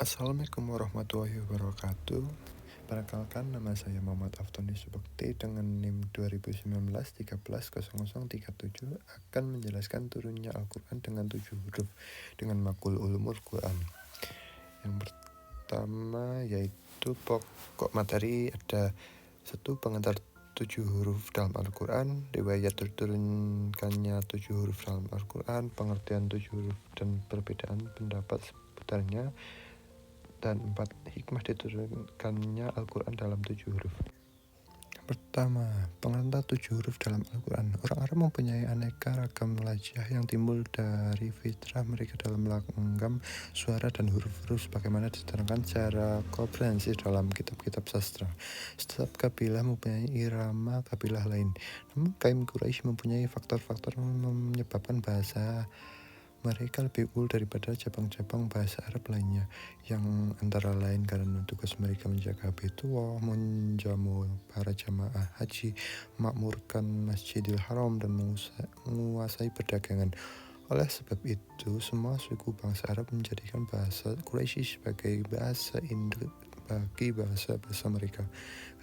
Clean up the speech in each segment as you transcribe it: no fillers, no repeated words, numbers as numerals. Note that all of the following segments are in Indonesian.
Assalamualaikum warahmatullahi wabarakatuh. Perkenalkan, nama saya Muhammad Aftoni Subakti dengan NIM 2019 130037 akan menjelaskan turunnya Al-Quran dengan 7 huruf dengan makul ulumul Quran. Yang pertama yaitu pokok materi ada 1. Pengantar 7 huruf dalam Al-Quran, riwayat turunkannya 7 huruf dalam Al-Quran, pengertian 7 huruf dan perbedaan pendapat seputarnya, dan 4. Hikmah diturunkannya Al-Quran dalam 7 huruf. Pertama, pengantar 7 huruf dalam Al-Quran. Orang Arab mempunyai aneka ragam lajah yang timbul dari fitrah mereka dalam melanggam suara dan huruf-huruf sebagaimana diterangkan secara komprehensif dalam kitab-kitab sastra. Setiap kabilah mempunyai irama kabilah lain. Namun kaum Quraisy mempunyai faktor-faktor menyebabkan bahasa mereka lebih unggul daripada cabang-cabang bahasa Arab lainnya, yang antara lain karena tugas mereka menjaga Baitullah, menjamu para jamaah haji, memakmurkan Masjidil Haram, dan menguasai perdagangan. Oleh sebab itu, semua suku bangsa Arab menjadikan bahasa Quraisy sebagai bahasa induk bagi bahasa-bahasa mereka.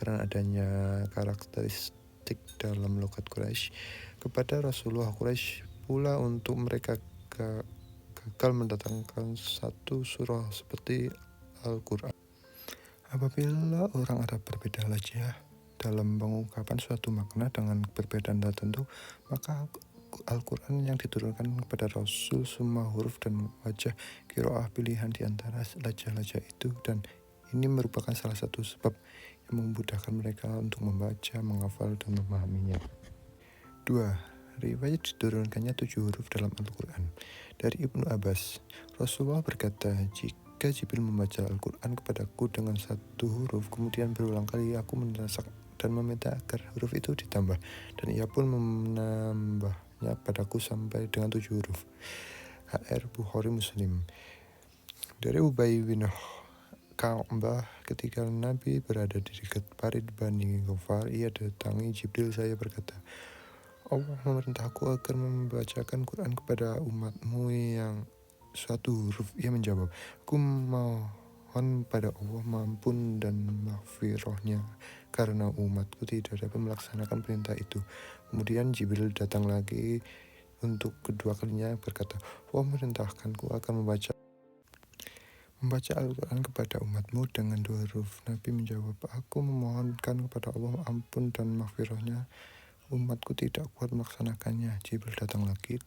Karena adanya karakteristik dalam logat Quraisy kepada Rasulullah, Quraisy pula untuk mereka gagal mendatangkan satu surah seperti Al-Quran. Apabila orang Arab berbeda lajah dalam pengungkapan suatu makna dengan perbedaan tertentu, maka Al-Quran yang diturunkan kepada Rasul semua huruf dan wajah qiraah pilihan di antara lajah-lajah itu, dan ini merupakan salah satu sebab yang memudahkan mereka untuk membaca, menghafal, dan memahaminya. 2. Riwayat diturunkannya 7 huruf dalam Al-Quran. Dari Ibnu Abbas, Rasulullah berkata, jika Jibril membaca Al-Quran kepadaku dengan satu huruf, kemudian berulang kali aku mendesak dan meminta agar huruf itu ditambah, dan ia pun menambahnya padaku sampai dengan 7 huruf. HR Bukhari Muslim. Dari Ubay bin Ka'bah, ketika Nabi berada di dekat parit Bani Ghafar, ia datangi Jibril. Saya berkata, Allah memerintahku agar membacakan Quran kepada umatmu yang suatu huruf. Ia menjawab, aku mohon pada Allah ampun dan maghfirahnya karena umatku tidak dapat melaksanakan perintah itu. Kemudian Jibril datang lagi untuk kedua kalinya berkata, Allah memerintahkanku akan membaca Al-Quran kepada umatmu dengan 2 huruf. Nabi menjawab, aku memohonkan kepada Allah ampun dan maghfirahnya, umatku tidak kuat melaksanakannya. Jibril datang lagi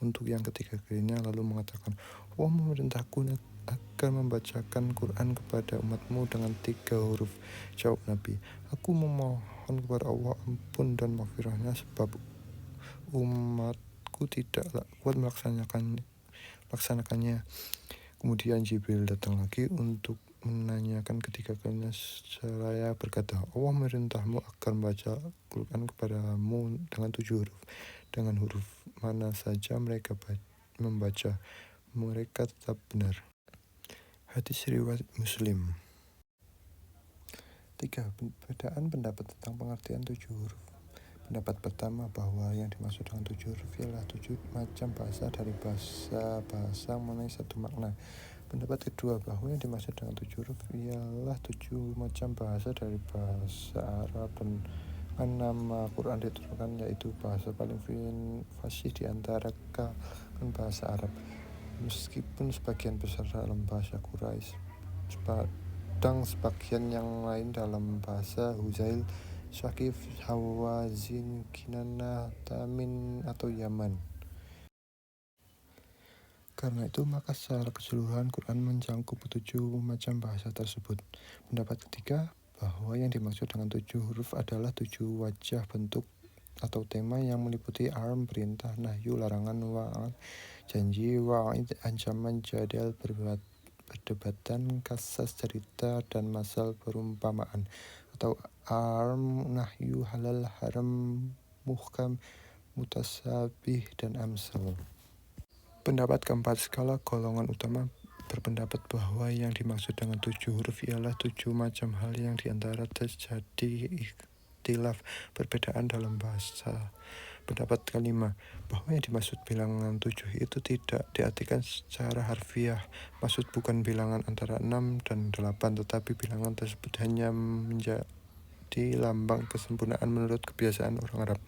untuk yang ketiga kalinya lalu mengatakan, Allah memerintahku agar membacakan Quran kepada umatmu dengan 3 huruf. Jawab Nabi, aku memohon kepada Allah ampun dan maghfirahnya sebab umatku tidak kuat melaksanakannya. Kemudian Jibril datang lagi untuk menanyakan ketiga kalinya. Saya berkata, Allah memerintahmu agar membaca Quran kepadamu dengan 7 huruf. Dengan huruf mana saja mereka membaca, mereka tetap benar. Hadis riwayat Muslim. 3. Perbedaan pendapat tentang pengertian 7 huruf. Pendapat pertama bahwa yang dimaksud dengan 7 huruf ialah 7 macam bahasa dari bahasa-bahasa mengenai satu makna. Pendapat kedua bahwa yang dimaksud dengan 7 huruf ialah 7 macam bahasa dari bahasa Arab, dan nama Quran diturunkan yaitu bahasa paling fasih di antara kalangan bahasa Arab. Meskipun sebagian besar dalam bahasa Quraisy, dan sebagian yang lain dalam bahasa Huzail, Syakif, Hawazin, Kinana, Tamin, atau Yaman. Karena itu, maka secara keseluruhan Quran mencakup 7 macam bahasa tersebut. Pendapat ketiga bahwa yang dimaksud dengan 7 huruf adalah 7 wajah bentuk atau tema yang meliputi amr, perintah, nahyu, larangan, wa'ad, janji, wa'id, ancaman, jadal, perdebatan, kasas, cerita, dan masal, perumpamaan, atau amr, nahyu, halal, haram, muhkam, mutasabih, dan amsal. Pendapat keempat, skala golongan utama berpendapat bahwa yang dimaksud dengan 7 huruf ialah 7 macam hal yang diantara terjadi ikhtilaf, perbedaan dalam bahasa Pendapat kelima, bahwa yang dimaksud bilangan 7 itu tidak diartikan secara harfiah. Maksud bukan bilangan antara 6 dan 8, tetapi bilangan tersebut hanya menjadi lambang kesempurnaan menurut kebiasaan orang Arab.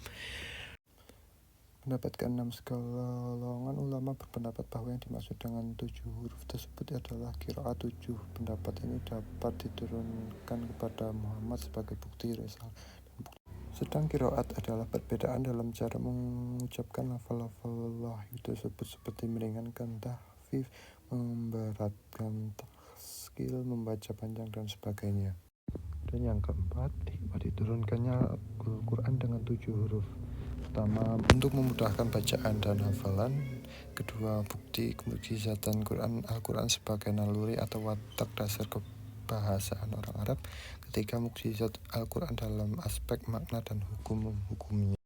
Pendapat keenam, segolongan ulama berpendapat bahwa yang dimaksud dengan 7 huruf tersebut adalah qiraat 7. Pendapat ini dapat diturunkan kepada Muhammad sebagai bukti risalah. Sedang qiraat adalah perbedaan dalam cara mengucapkan lafal-lafal wahyu tersebut, seperti meringankan tahfif, memberatkan taskil, membaca panjang, dan sebagainya. Dan yang keempat, hikmah diturunkannya Al-Quran dengan 7 huruf. Pertama, untuk memudahkan bacaan dan hafalan. Kedua, bukti kemukjizatan Al-Quran sebagai naluri atau watak dasar kebahasaan orang Arab. Ketiga, mukjizat Al-Quran dalam aspek makna dan hukumnya.